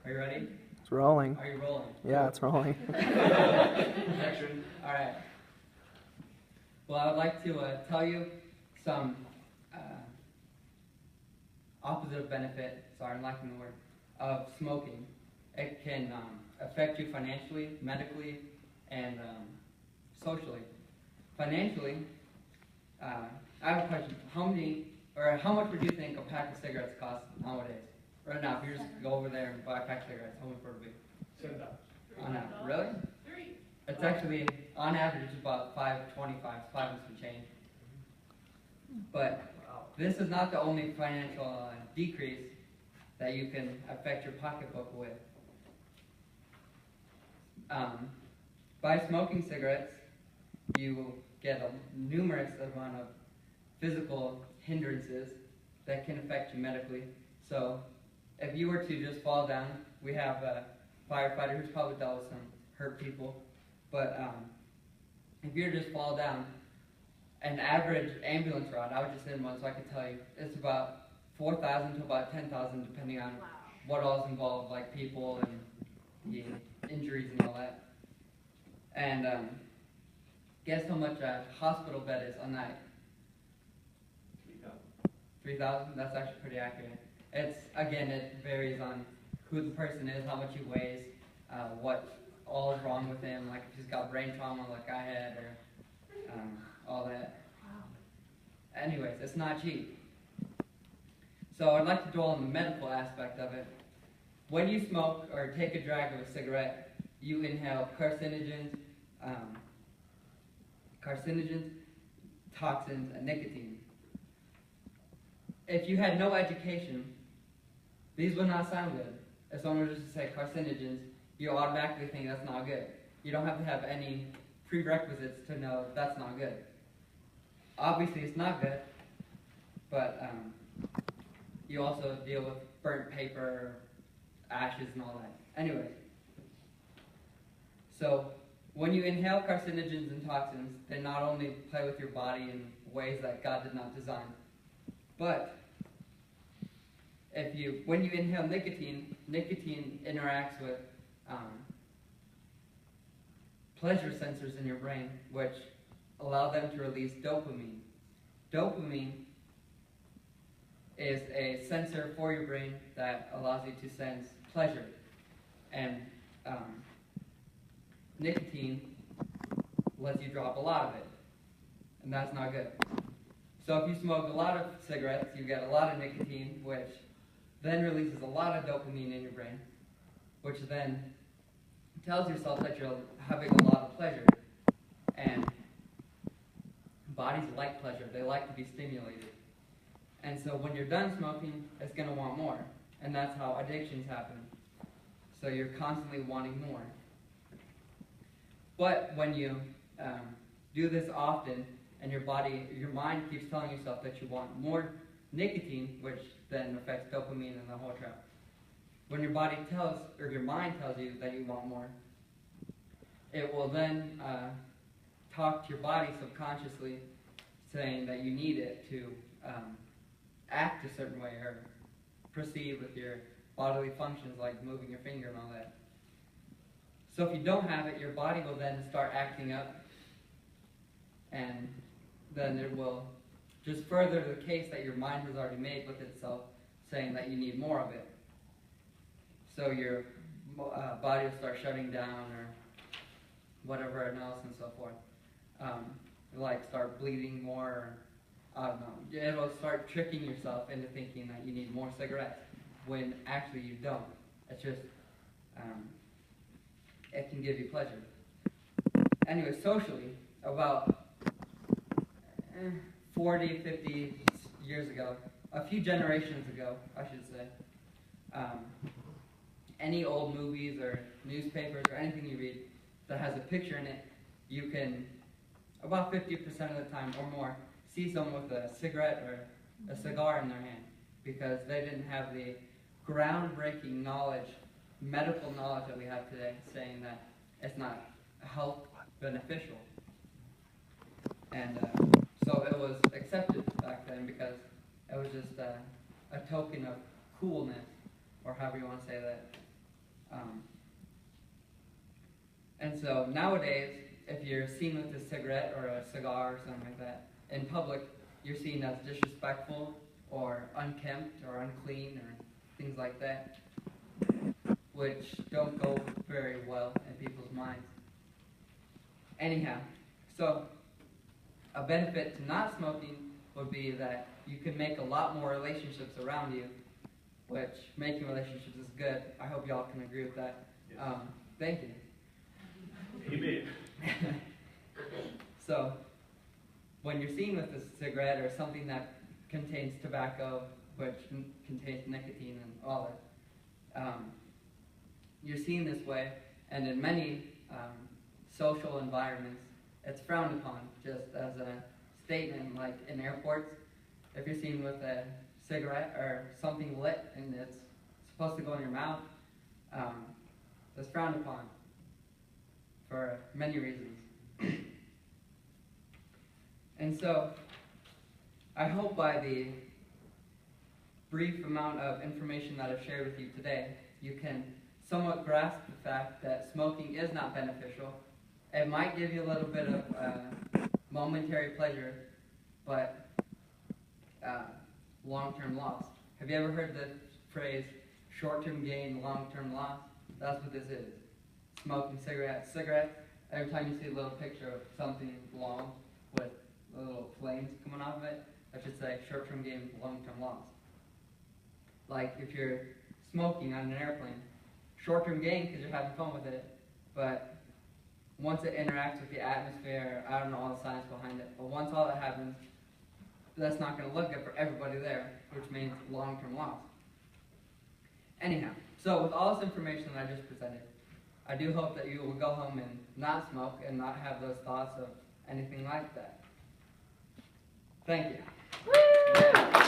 Are you ready? It's rolling. Are you rolling? Yeah, it's rolling. Projection. All right. Well, I would like to tell you some opposite benefit, sorry, I'm lacking the word, of smoking. It can affect you financially, medically, and socially. Financially, I have a question. How much would you think a pack of cigarettes costs nowadays? Right now, if you just go over there and buy a pack of cigarettes, how much would it be? $7. On average. Really? It's actually, on average, it's about $5.25, $5 and some change. But this is not the only financial decrease that you can affect your pocketbook with. By smoking cigarettes, you will get a numerous amount of physical hindrances that can affect you medically. So, if you were to just fall down, we have a firefighter who's probably dealt with some hurt people, but if you were to just fall down, an average ambulance ride, I was just in one so I could tell you, it's about 4,000 to about 10,000 depending on what all is involved, like people and the injuries and all that. And guess how much a hospital bed is a night? 3,000? That's actually pretty accurate. Again, it varies on who the person is, how much he weighs, what all is wrong with him, like if he's got brain trauma like I had, or all that. Anyways, it's not cheap. So I'd like to dwell on the medical aspect of it. When you smoke or take a drag of a cigarette, you inhale carcinogens, toxins, and nicotine. If you had no education, these would not sound good. If someone was just to say carcinogens, you automatically think that's not good. You don't have to have any prerequisites to know that's not good. Obviously, it's not good, but you also deal with burnt paper, ashes, and all that. Anyway, so when you inhale carcinogens and toxins, they not only play with your body in ways that God did not design, but when you inhale nicotine, nicotine interacts with pleasure sensors in your brain, which allow them to release dopamine. Dopamine is a sensor for your brain that allows you to sense pleasure. And nicotine lets you drop a lot of it. And that's not good. So if you smoke a lot of cigarettes, you get a lot of nicotine, which then releases a lot of dopamine in your brain, which then tells yourself that you're having a lot of pleasure. And bodies like pleasure. They like to be stimulated. And so when you're done smoking, it's going to want more. And that's how addictions happen. So you're constantly wanting more. But when you do this often, and your mind keeps telling yourself that you want more nicotine, which then affects dopamine and the whole trap. When your body your mind tells you that you want more, it will then talk to your body subconsciously, saying that you need it to act a certain way or proceed with your bodily functions like moving your finger and all that. So if you don't have it, your body will then start acting up, and then it will just further the case that your mind has already made with itself, saying that you need more of it. So your body will start shutting down or whatever else and so forth. Like start bleeding more, or I don't know. It'll start tricking yourself into thinking that you need more cigarettes when actually you don't. It's just, it can give you pleasure. Anyway, socially, about 40, 50 years ago, a few generations ago, I should say, any old movies or newspapers or anything you read that has a picture in it, you can, about 50% of the time or more, see someone with a cigarette or a cigar in their hand, because they didn't have the groundbreaking knowledge, medical knowledge that we have today, saying that it's not health beneficial. And so it was accepted back then because it was just a token of coolness, or however you want to say that. And so nowadays, if you're seen with a cigarette or a cigar or something like that in public, you're seen as disrespectful or unkempt or unclean or things like that, which don't go very well in people's minds. Anyhow, so a benefit to not smoking would be that you can make a lot more relationships around you, which making relationships is good. I hope y'all can agree with that. Yes. Thank you. Amen. So, when you're seen with a cigarette or something that contains tobacco, which contains nicotine and all that, you're seen this way, and in many social environments, it's frowned upon, just as a statement, like in airports. If you're seen with a cigarette or something lit and it's supposed to go in your mouth, that's frowned upon for many reasons. And so, I hope by the brief amount of information that I've shared with you today, you can somewhat grasp the fact that smoking is not beneficial. It might give you a little bit of momentary pleasure, but long-term loss. Have you ever heard the phrase, short-term gain, long-term loss? That's what this is. Smoking cigarettes. Every time you see a little picture of something long with little flames coming off of it, that should say short-term gain, long-term loss. Like if you're smoking on an airplane, short-term gain because you're having fun with it, but once it interacts with the atmosphere, I don't know all the science behind it, but once all that happens, that's not going to look good for everybody there, which means long-term loss. Anyhow, so with all this information that I just presented, I do hope that you will go home and not smoke and not have those thoughts of anything like that. Thank you.